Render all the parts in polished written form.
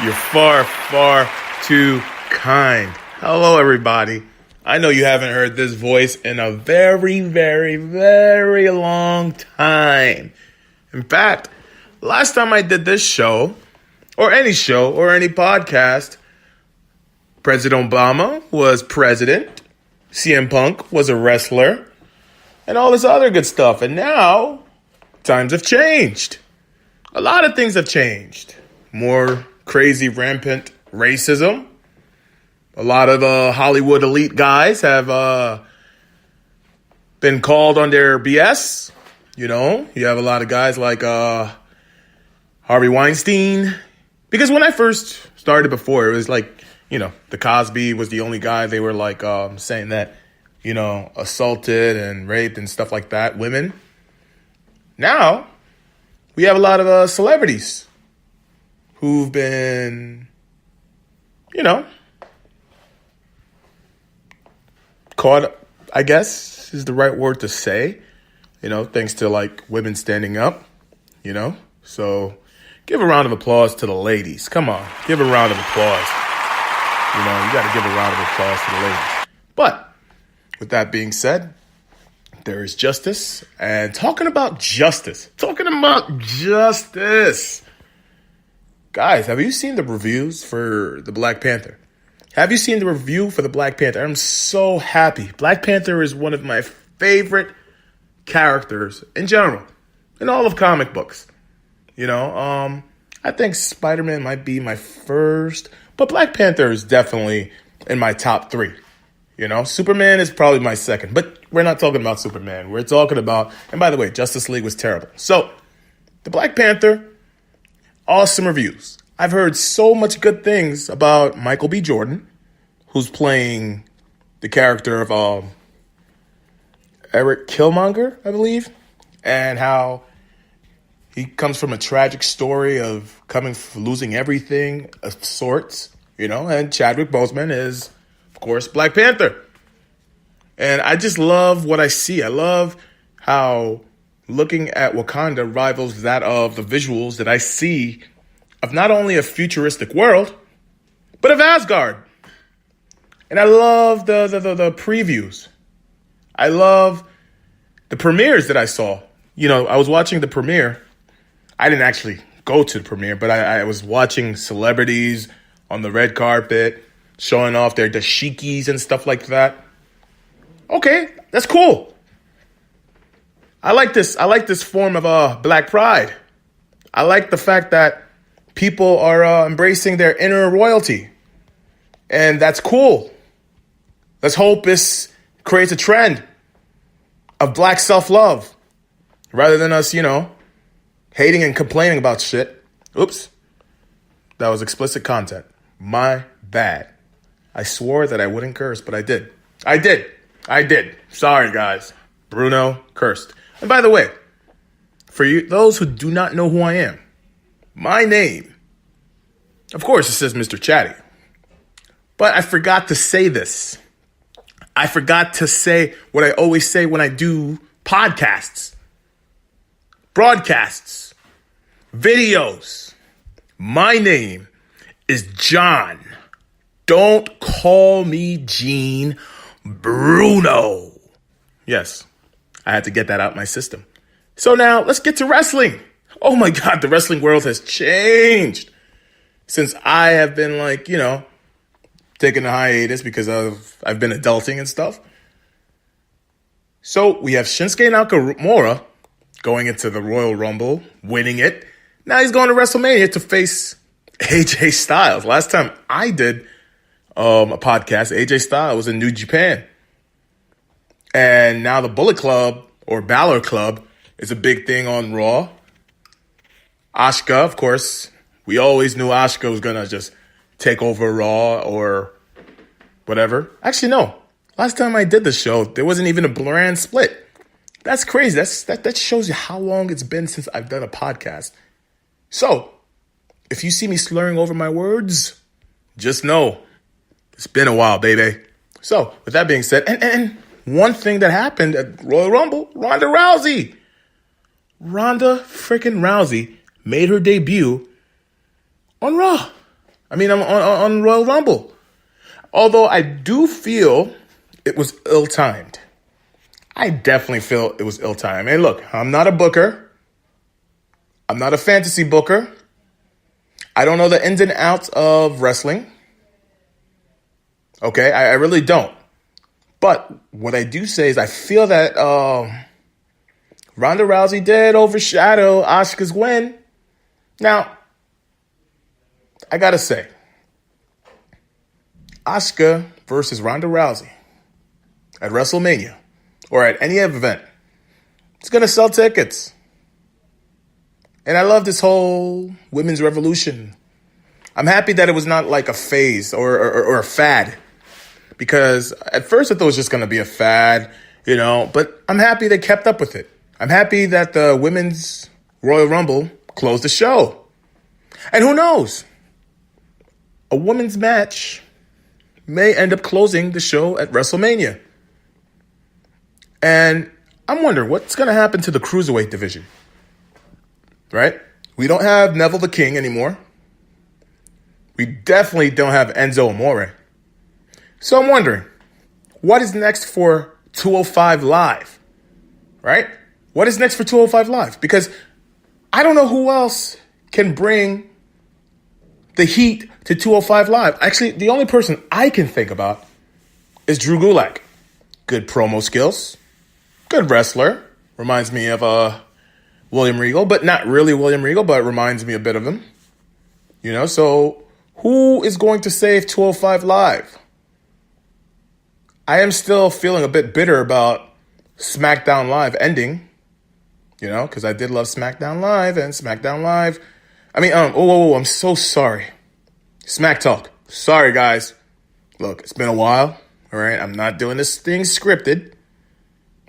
You're far, far too kind. Hello, everybody. I know you haven't heard this voice in a very, very, very long time. In fact, last time I did this show, or any podcast, President Obama was president, CM Punk was a wrestler, and all this other good stuff. And now, times have changed. A lot of things have changed. More crazy, rampant racism. A lot of Hollywood elite guys have been called on their BS. You know, you have a lot of guys like Harvey Weinstein. Because when I first started before, it was like, you know, the Cosby was the only guy they were like saying that, you know, assaulted and raped and stuff like that, women. Now, we have a lot of celebrities who've been, you know, caught, I guess is the right word to say, you know, thanks to like women standing up, you know. So give a round of applause to the ladies. Come on, give a round of applause. You know, you got to give a round of applause to the ladies. But with that being said, there is justice. And talking about justice. Guys, have you seen the reviews for the Black Panther? Have you seen the review for the Black Panther? I'm so happy. Black Panther is one of my favorite characters in general, in all of comic books. You know, I think Spider-Man might be my first, but Black Panther is definitely in my top 3. You know, Superman is probably my second, but we're not talking about Superman. We're talking about, and by the way, Justice League was terrible. So, the Black Panther, awesome reviews. I've heard so much good things about Michael B. Jordan, who's playing the character of Eric Killmonger, I believe, and how he comes from a tragic story of losing everything of sorts, you know, and Chadwick Boseman is, of course, Black Panther. And I just love what I see. I love how looking at Wakanda rivals that of the visuals that I see of not only a futuristic world, but of Asgard. And I love the previews. I love the premieres that I saw. You know, I was watching the premiere. I didn't actually go to the premiere, but I was watching celebrities on the red carpet, showing off their dashikis and stuff like that. Okay, that's cool. I like this form of black pride. I like the fact that people are embracing their inner royalty. And that's cool. Let's hope this creates a trend of black self-love rather than us, you know, hating and complaining about shit. Oops. That was explicit content. My bad. I swore that I wouldn't curse, but I did. I did. Sorry, guys. Bruno cursed. And by the way, for you, those who do not know who I am, my name, of course, it says Mr. Chatty. But I forgot to say this. I forgot to say what I always say when I do podcasts, broadcasts, videos. My name is John. Don't call me Gene. Bruno. Yes, I had to get that out my system. So now let's get to wrestling. Oh my God, the wrestling world has changed since I have been like, you know, taking a hiatus because I've been adulting and stuff. So we have Shinsuke Nakamura going into the Royal Rumble, winning it. Now he's going to WrestleMania to face AJ Styles. Last time I did a podcast, AJ Styles was in New Japan. And now the Bullet Club or Balor Club is a big thing on Raw. Asuka, of course, we always knew Asuka was going to just take over Raw or whatever. Actually, no. Last time I did the show, there wasn't even a brand split. That's crazy. That shows you how long it's been since I've done a podcast. So, if you see me slurring over my words, just know it's been a while, baby. So, with that being said, and one thing that happened at Royal Rumble, Ronda Rousey freaking Rousey made her debut on Raw. I mean, I'm on Royal Rumble. Although I do feel it was ill-timed. I definitely feel it was ill-timed. And look, I'm not a booker. I'm not a fantasy booker. I don't know the ins and outs of wrestling. Okay, I really don't. But what I do say is I feel that Ronda Rousey did overshadow Asuka's win. Now, I gotta say, Asuka versus Ronda Rousey at WrestleMania or at any event, it's gonna sell tickets. And I love this whole women's revolution. I'm happy that it was not like a phase or a fad. Because at first I thought it was just going to be a fad, but I'm happy they kept up with it. I'm happy that the Women's Royal Rumble closed the show. And who knows? A women's match may end up closing the show at WrestleMania. And I'm wondering what's going to happen to the Cruiserweight division. Right? We don't have Neville the King anymore. We definitely don't have Enzo Amore. So I'm wondering, what is next for 205 Live? Right? What is next for 205 Live? Because I don't know who else can bring the heat to 205 Live. Actually, the only person I can think about is Drew Gulak. Good promo skills. Good wrestler. Reminds me of William Regal, but not really William Regal, but reminds me a bit of him. So who is going to save 205 Live? I am still feeling a bit bitter about SmackDown Live ending, because I did love SmackDown Live and SmackDown Live. I mean, I'm so sorry. Smack Talk. Sorry, guys. Look, it's been a while, all right? I'm not doing this thing scripted.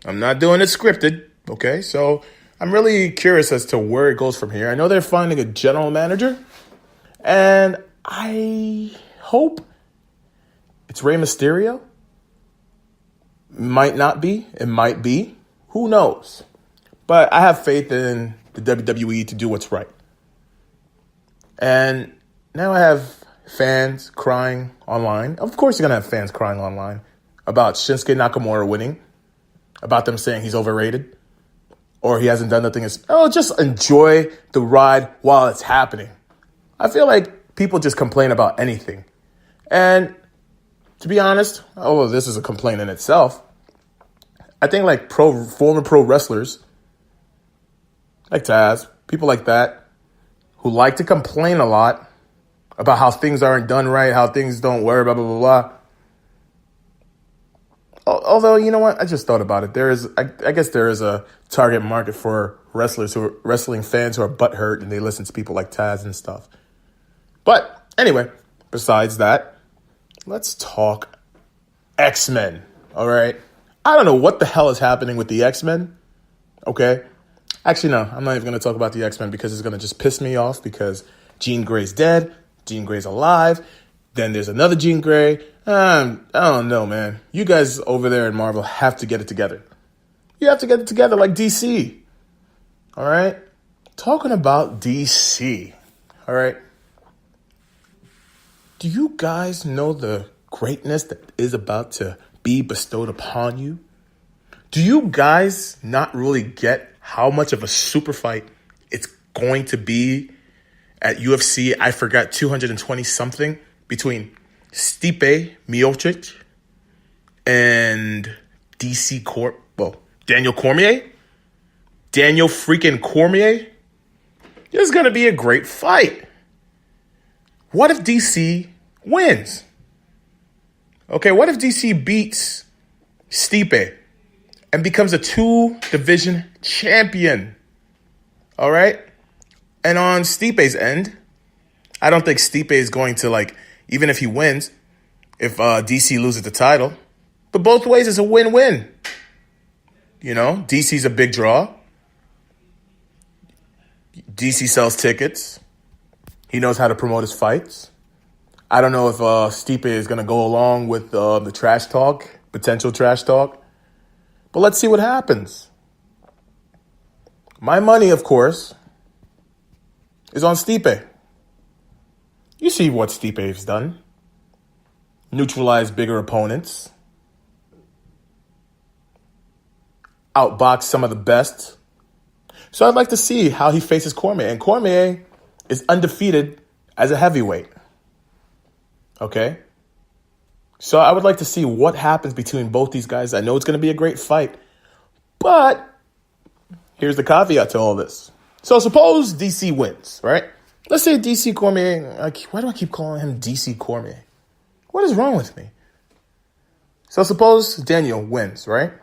Okay? So I'm really curious as to where it goes from here. I know they're finding a general manager, and I hope it's Rey Mysterio. Might not be. It might be. Who knows? But I have faith in the WWE to do what's right. And now I have fans crying online. Of course you're going to have fans crying online about Shinsuke Nakamura winning, about them saying he's overrated, or he hasn't done nothing. Just enjoy the ride while it's happening. I feel like people just complain about anything. And to be honest, although this is a complaint in itself, I think like former pro wrestlers, like Taz, people like that, who like to complain a lot about how things aren't done right, how things don't work, blah, blah, blah, blah. Although, you know what? I just thought about it. I guess there is a target market for wrestling fans who are butthurt and they listen to people like Taz and stuff. But anyway, besides that, let's talk X-Men, all right? I don't know what the hell is happening with the X-Men, okay? Actually, no, I'm not even going to talk about the X-Men because it's going to just piss me off because Jean Grey's dead, Jean Grey's alive, then there's another Jean Grey. I don't know, man. You guys over there in Marvel have to get it together. You have to get it together like DC, all right? Talking about DC, all right? Do you guys know the greatness that is about to be bestowed upon you? Do you guys not really get how much of a super fight it's going to be at UFC? I forgot 220 something between Stipe Miocic and Daniel Cormier. Daniel freaking Cormier. This is going to be a great fight. What if DC wins? Okay, what if DC beats Stipe and becomes a 2-division champion? All right? And on Stipe's end, I don't think Stipe is going to, even if he wins, if DC loses the title. But both ways, it's a win-win. DC's a big draw. DC sells tickets. He knows how to promote his fights. I don't know if Stipe is going to go along with the trash talk, potential trash talk. But let's see what happens. My money, of course, is on Stipe. You see what Stipe's done. Neutralized bigger opponents. Outboxed some of the best. So I'd like to see how he faces Cormier. And Cormier is undefeated as a heavyweight. Okay? So I would like to see what happens between both these guys. I know it's going to be a great fight. But here's the caveat to all this. So suppose DC wins, right? Let's say DC Cormier. Why do I keep calling him DC Cormier? What is wrong with me? So suppose Daniel wins, right?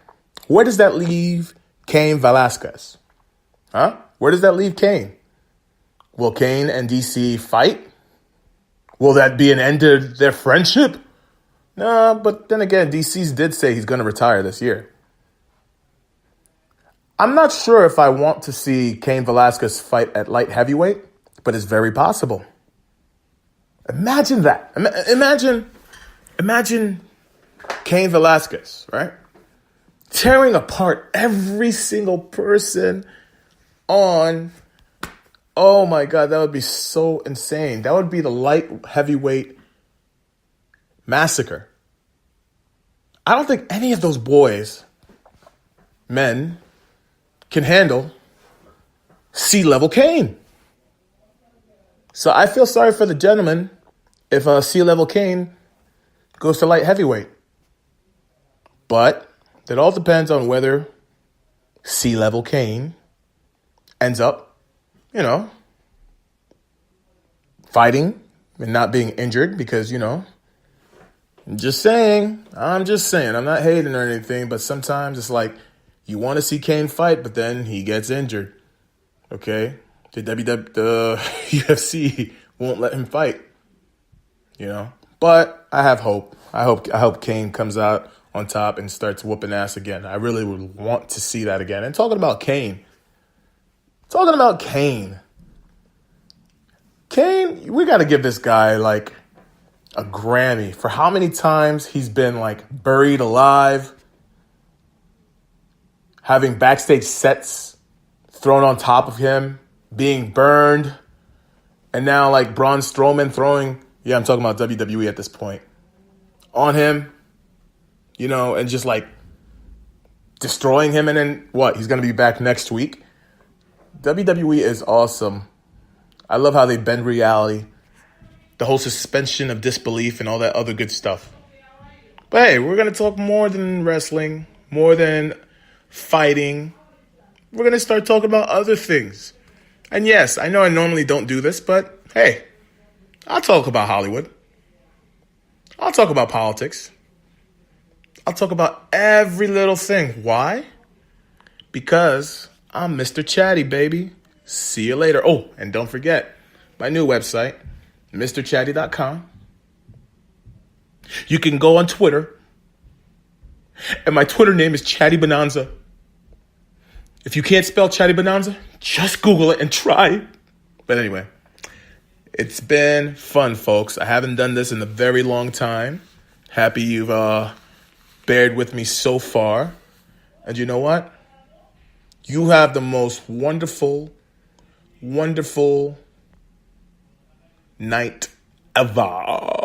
Where does that leave Cain Velasquez? Huh? Where does that leave Cain? Will Cain and DC fight? Will that be an end to their friendship? No, but then again, DC's did say he's going to retire this year. I'm not sure if I want to see Cain Velasquez fight at light heavyweight, but it's very possible. Imagine that. Imagine Cain Velasquez, right? Tearing apart every single person on, oh my God, that would be so insane. That would be the light heavyweight massacre. I don't think any of those boys, men, can handle C-level Cain. So I feel sorry for the gentleman if C-level Cain goes to light heavyweight. But it all depends on whether C-level Cain ends up, fighting and not being injured because, I'm just saying. I'm not hating or anything, but sometimes it's like you want to see Cain fight, but then he gets injured. Okay? The UFC won't let him fight. But I have hope. I hope Cain comes out on top and starts whooping ass again. I really would want to see that again. And talking about Cain, we got to give this guy like a Grammy for how many times he's been like buried alive, having backstage sets thrown on top of him, being burned, and now like Braun Strowman throwing, I'm talking about WWE at this point, on him, and just like destroying him. And then what? He's going to be back next week. WWE is awesome. I love how they bend reality, the whole suspension of disbelief and all that other good stuff. But hey, we're going to talk more than wrestling, more than fighting. We're going to start talking about other things. And yes, I know I normally don't do this, but hey, I'll talk about Hollywood. I'll talk about politics. I'll talk about every little thing. Why? Because I'm Mr. Chatty, baby. See you later. Oh, and don't forget my new website, MrChatty.com. You can go on Twitter, and my Twitter name is Chatty Bonanza. If you can't spell Chatty Bonanza, just Google it and try. But anyway, it's been fun, folks. I haven't done this in a very long time. Happy you've bared with me so far. And you know what? You have the most wonderful night ever.